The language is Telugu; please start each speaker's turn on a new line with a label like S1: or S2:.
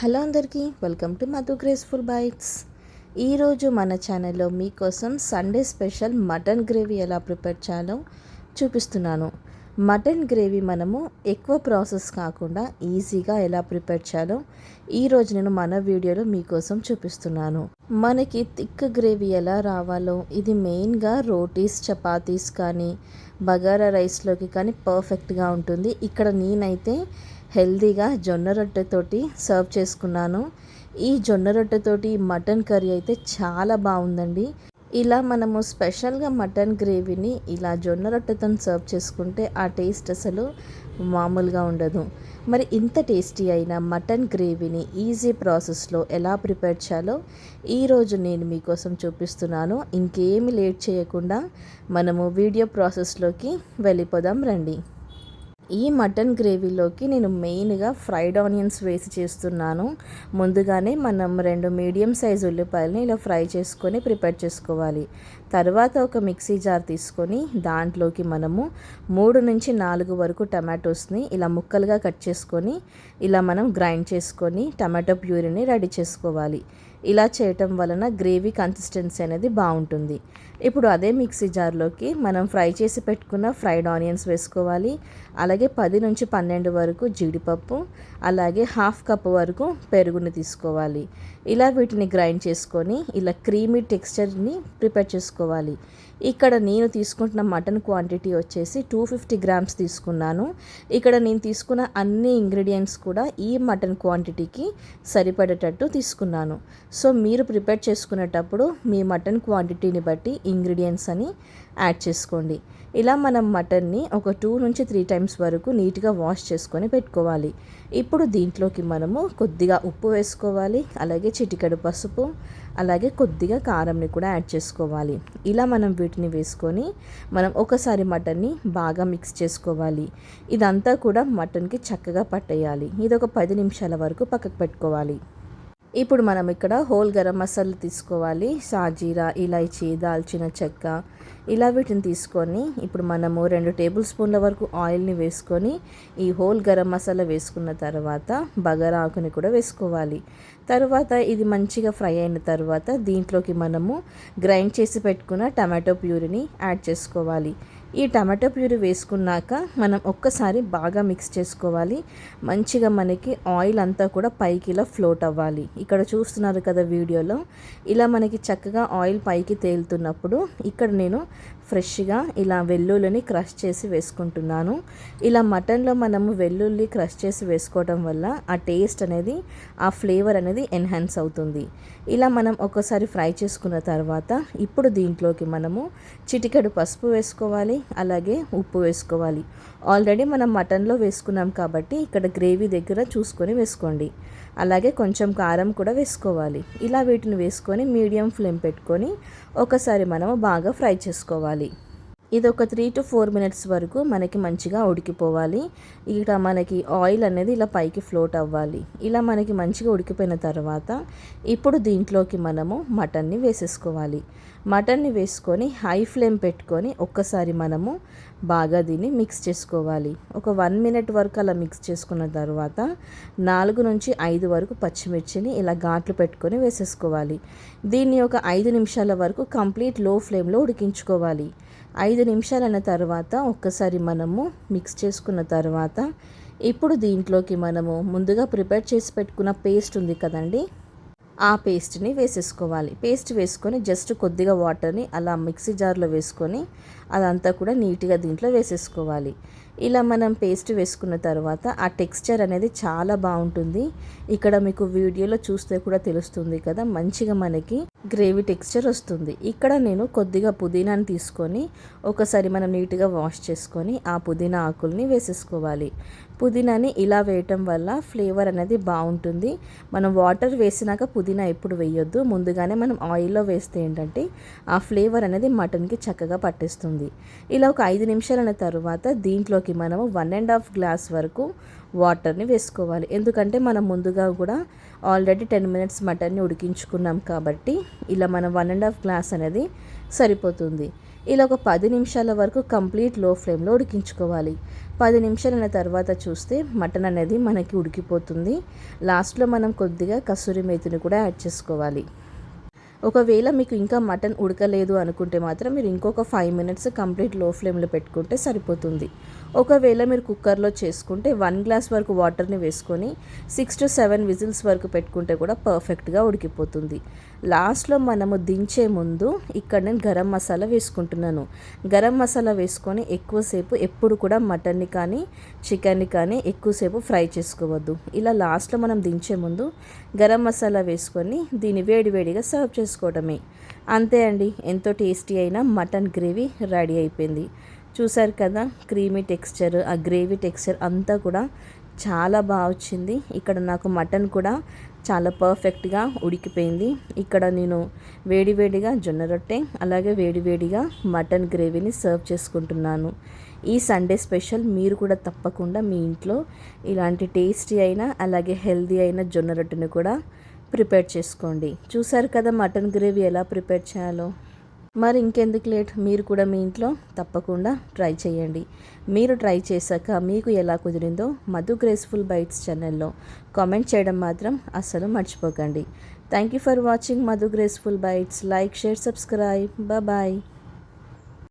S1: హలో అందరికీ welcome to Madhu graceful bytes. ఈరోజు మన ఛానల్లో మీకోసం సండే స్పెషల్ మటన్ గ్రేవీ ఎలా ప్రిపేర్ చేయాలో చూపిస్తున్నాను. మటన్ గ్రేవీ మనము ఎక్కువ ప్రాసెస్ కాకుండా ఈజీగా ఎలా ప్రిపేర్ చేయాలో ఈరోజు నేను మన వీడియోలో మీకోసం చూపిస్తున్నాను. మనకి థిక్ గ్రేవీ ఎలా రావాలో ఇది మెయిన్గా రోటీస్, చపాతీస్ కానీ బగారా రైస్లోకి కానీ పర్ఫెక్ట్గా ఉంటుంది. ఇక్కడ నేనైతే హెల్దీగా జొన్న రొట్టెతోటి సర్వ్ చేసుకున్నాను. ఈ జొన్న రొట్టెతోటి మటన్ కర్రీ అయితే చాలా బాగుందండి. ఇలా మనము స్పెషల్గా మటన్ గ్రేవీని ఇలా జొన్న రొట్టెతో సర్వ్ చేసుకుంటే ఆ టేస్ట్ అసలు మామూలుగా ఉండదు. మరి ఇంత టేస్టీ అయిన మటన్ గ్రేవీని ఈజీ ప్రాసెస్లో ఎలా ప్రిపేర్ చేయాలో ఈరోజు నేను మీకోసం చూపిస్తున్నాను. ఇంకేమి లేట్ చేయకుండా మనము వీడియో ప్రాసెస్లోకి వెళ్ళిపోదాం రండి. ఈ మటన్ గ్రేవీలోకి నేను మెయిన్గా ఫ్రైడ్ ఆనియన్స్ వేసి చేస్తున్నాను. ముందుగానే మనం 2 మీడియం సైజ్ ఉల్లిపాయలని ఇలా ఫ్రై చేసుకొని ప్రిపేర్ చేసుకోవాలి. తర్వాత ఒక మిక్సీ జార్ తీసుకొని దాంట్లోకి మనము 3 నుంచి 4 వరకు టమాటోస్ని ఇలా ముక్కలుగా కట్ చేసుకొని ఇలా మనం గ్రైండ్ చేసుకొని టమాటో ప్యూరీని రెడీ చేసుకోవాలి. ఇలా చేయటం వలన గ్రేవీ కన్సిస్టెన్సీ అనేది బాగుంటుంది. ఇప్పుడు అదే మిక్సీ జార్లోకి మనం ఫ్రై చేసి పెట్టుకున్న ఫ్రైడ్ ఆనియన్స్ వేసుకోవాలి. అలాగే 10 నుంచి 12 వరకు జీడిపప్పు, అలాగే 1/2 కప్ వరకు పెరుగుని తీసుకోవాలి. ఇలా వీటిని గ్రైండ్ చేసుకొని ఇలా క్రీమీ టెక్స్చర్ని ప్రిపేర్ చేసుకోవాలి. ఇక్కడ నేను తీసుకుంటున్న మటన్ క్వాంటిటీ వచ్చేసి 250 గ్రామ్స్ తీసుకున్నాను. ఇక్కడ నేను తీసుకున్న అన్ని ఇంగ్రీడియంట్స్ కూడా ఈ మటన్ క్వాంటిటీకి సరిపడేటట్టు తీసుకున్నాను. సో మీరు ప్రిపేర్ చేసుకునేటప్పుడు మీ మటన్ క్వాంటిటీని బట్టి ఇంగ్రీడియంట్స్ అని యాడ్ చేసుకోండి. ఇలా మనం మటన్ని ఒక 2 నుంచి 3 టైమ్స్ వరకు నీట్గా వాష్ చేసుకొని పెట్టుకోవాలి. ఇప్పుడు దీంట్లోకి మనము కొద్దిగా ఉప్పు వేసుకోవాలి, అలాగే చిటికెడు పసుపు, అలాగే కొద్దిగా కారంని కూడా యాడ్ చేసుకోవాలి. ఇలా మనం వీటిని వేసుకొని మనం ఒకసారి మటన్ని బాగా మిక్స్ చేసుకోవాలి. ఇదంతా కూడా మటన్కి చక్కగా పట్టేయాలి. ఇది ఒక 10 నిమిషాల వరకు పక్కకు పెట్టుకోవాలి. ఇప్పుడు మనం ఇక్కడ హోల్ గరం మసాలా తీసుకోవాలి. షాజీరా, ఇలైచీ, దాల్చిన చెక్క ఇలా వీటిని తీసుకొని ఇప్పుడు మనము 2 టేబుల్ స్పూన్ల వరకు ఆయిల్ని వేసుకొని ఈ హోల్ గరం మసాలా వేసుకున్న తర్వాత బగారా ఆకుని కూడా వేసుకోవాలి. తర్వాత ఇది మంచిగా ఫ్రై అయిన తర్వాత దీంట్లోకి మనము గ్రైండ్ చేసి పెట్టుకున్న టమాటో ప్యూరీని యాడ్ చేసుకోవాలి. ఈ టమాటో ప్యూరీ వేసుకున్నాక మనం ఒక్కసారి బాగా మిక్స్ చేసుకోవాలి. మంచిగా మనకి ఆయిల్ అంతా కూడా పైకి ఇలా ఫ్లోట్ అవ్వాలి. ఇక్కడ చూస్తున్నారు కదా వీడియోలో, ఇలా మనకి చక్కగా ఆయిల్ పైకి తేలుతున్నప్పుడు ఇక్కడ నేను ఫ్రెష్గా ఇలా వెల్లుల్లిని క్రష్ చేసి వేసుకుంటున్నాను. ఇలా మటన్లో మనము వెల్లుల్లి క్రష్ చేసి వేసుకోవడం వల్ల ఆ టేస్ట్ అనేది, ఆ ఫ్లేవర్ అనేది ఎన్హాన్స్ అవుతుంది. ఇలా మనం ఒకసారి ఫ్రై చేసుకున్న తర్వాత ఇప్పుడు దీంట్లోకి మనము చిటికెడు పసుపు వేసుకోవాలి, అలాగే ఉప్పు వేసుకోవాలి. ఆల్రెడీ మనం మటన్లో వేసుకున్నాం కాబట్టి ఇక్కడ గ్రేవీ దగ్గర చూసుకొని వేసుకోండి. అలాగే కొంచెం కారం కూడా వేసుకోవాలి. ఇలా వీటిని వేసుకొని మీడియం ఫ్లేమ్ పెట్టుకొని ఒకసారి మనము బాగా ఫ్రై చేసుకోవాలి. ఇది ఒక 3 to 4 మినిట్స్ వరకు మనకి మంచిగా ఉడికిపోవాలి. ఇక్కడ మనకి ఆయిల్ అనేది ఇలా పైకి ఫ్లోట్ అవ్వాలి. ఇలా మనకి మంచిగా ఉడికిపోయిన తర్వాత ఇప్పుడు దీంట్లోకి మనము మటన్ని వేసేసుకోవాలి. మటన్ని వేసుకొని హై ఫ్లేమ్ పెట్టుకొని ఒక్కసారి మనము బాగా దీన్ని మిక్స్ చేసుకోవాలి. ఒక 1 మినిట్ వరకు అలా మిక్స్ చేసుకున్న తర్వాత 4 నుంచి 5 వరకు పచ్చిమిర్చిని ఇలా ఘాట్లు పెట్టుకొని వేసేసుకోవాలి. దీన్ని ఒక 5 నిమిషాల వరకు కంప్లీట్ లో ఫ్లేమ్లో ఉడికించుకోవాలి. 5 నిమిషాలైన తర్వాత ఒక్కసారి మనము మిక్స్ చేసుకున్న తర్వాత ఇప్పుడు దీంట్లోకి మనము ముందుగా ప్రిపేర్ చేసి పెట్టుకున్న పేస్ట్ ఉంది కదండి, ఆ పేస్ట్ని వేసేసుకోవాలి. పేస్ట్ వేసుకొని జస్ట్ కొద్దిగా వాటర్ని అలా మిక్సీ జార్లో వేసుకొని అదంతా కూడా నీట్గా దీంట్లో వేసేసుకోవాలి. ఇలా మనం పేస్ట్ వేసుకున్న తర్వాత ఆ టెక్స్చర్ అనేది చాలా బాగుంటుంది. ఇక్కడ మీకు వీడియోలో చూస్తే కూడా తెలుస్తుంది కదా, మంచిగా మనకి గ్రేవీ టెక్స్చర్ వస్తుంది. ఇక్కడ నేను కొద్దిగా పుదీనాని తీసుకొని ఒకసారి మనం నీట్గా వాష్ చేసుకొని ఆ పుదీనా ఆకుల్ని వేసేసుకోవాలి. పుదీనాని ఇలా వేయటం వల్ల ఫ్లేవర్ అనేది బాగుంటుంది. మనం వాటర్ వేసినాక పుదీనా ఎప్పుడు వేయొద్దు, ముందుగానే మనం ఆయిల్లో వేస్తే ఏంటంటే ఆ ఫ్లేవర్ అనేది మటన్కి చక్కగా పట్టేస్తుంది. ఇలా ఒక 5 నిమిషాలైన తర్వాత దీంట్లోకి మనము 1.5 గ్లాస్ వరకు వాటర్ని వేసుకోవాలి. ఎందుకంటే మనం ముందుగా కూడా ఆల్రెడీ 10 మినిట్స్ మటన్ని ఉడికించుకున్నాం కాబట్టి ఇలా మనం 1.5 గ్లాస్ అనేది సరిపోతుంది. ఇలా ఒక 10 నిమిషాల వరకు కంప్లీట్ లో ఫ్లేమ్లో ఉడికించుకోవాలి. 10 నిమిషాలైన తర్వాత చూస్తే మటన్ అనేది మనకి ఉడికిపోతుంది. లాస్ట్లో మనం కొద్దిగా కసూరి మేతిని కూడా యాడ్ చేసుకోవాలి. ఒకవేళ మీకు ఇంకా మటన్ ఉడకలేదు అనుకుంటే మాత్రం మీరు ఇంకొక 5 మినిట్స్ కంప్లీట్ లో ఫ్లేమ్లో పెట్టుకుంటే సరిపోతుంది. ఒకవేళ మీరు కుక్కర్లో చేసుకుంటే 1 గ్లాస్ వరకు వాటర్ని వేసుకొని 6 to 7 విజిల్స్ వరకు పెట్టుకుంటే కూడా పర్ఫెక్ట్గా ఉడికిపోతుంది. లాస్ట్లో మనము దించే ముందు ఇక్కడ నేను గరం మసాలా వేసుకుంటున్నాను. గరం మసాలా వేసుకొని ఎక్కువసేపు ఎప్పుడు కూడా మటన్ని కానీ చికెన్ని కానీ ఎక్కువసేపు ఫ్రై చేసుకోవద్దు. ఇలా లాస్ట్లో మనం దించే ముందు గరం మసాలా వేసుకొని దీన్ని వేడివేడిగా సర్వ్ చేసుకోవడమే. అంతే అండి, ఎంతో టేస్టీ అయిన మటన్ గ్రేవీ రెడీ అయిపోయింది. చూసారు కదా, క్రీమీ టెక్స్చర్, ఆ గ్రేవీ టెక్స్చర్ అంతా కూడా చాలా బాగా వచ్చింది. ఇక్కడ నాకు మటన్ కూడా చాలా పర్ఫెక్ట్గా ఉడికిపోయింది. ఇక్కడ నేను వేడివేడిగా జొన్న రొట్టె అలాగే వేడివేడిగా మటన్ గ్రేవీని సర్వ్ చేసుకుంటున్నాను. ఈ సండే స్పెషల్ మీరు కూడా తప్పకుండా మీ ఇంట్లో ఇలాంటి టేస్టీ అయిన అలాగే హెల్దీ అయిన జొన్న రొట్టెని కూడా ప్రిపేర్ చేసుకోండి. చూసారు కదా మటన్ గ్రేవీ ఎలా ప్రిపేర్ చేయాలో. మరి ఇంకెందుకు లేట్, మీరు కూడా మీ ఇంట్లో తప్పకుండా ట్రై చేయండి. మీరు ట్రై చేశాక మీకు ఎలా కుదిరిందో మధు గ్రేస్ఫుల్ బైట్స్ ఛానల్లో కామెంట్ చేయడం మాత్రం అస్సలు మర్చిపోకండి. Thank you for watching Madhu graceful bites. Like, share, subscribe. Bye.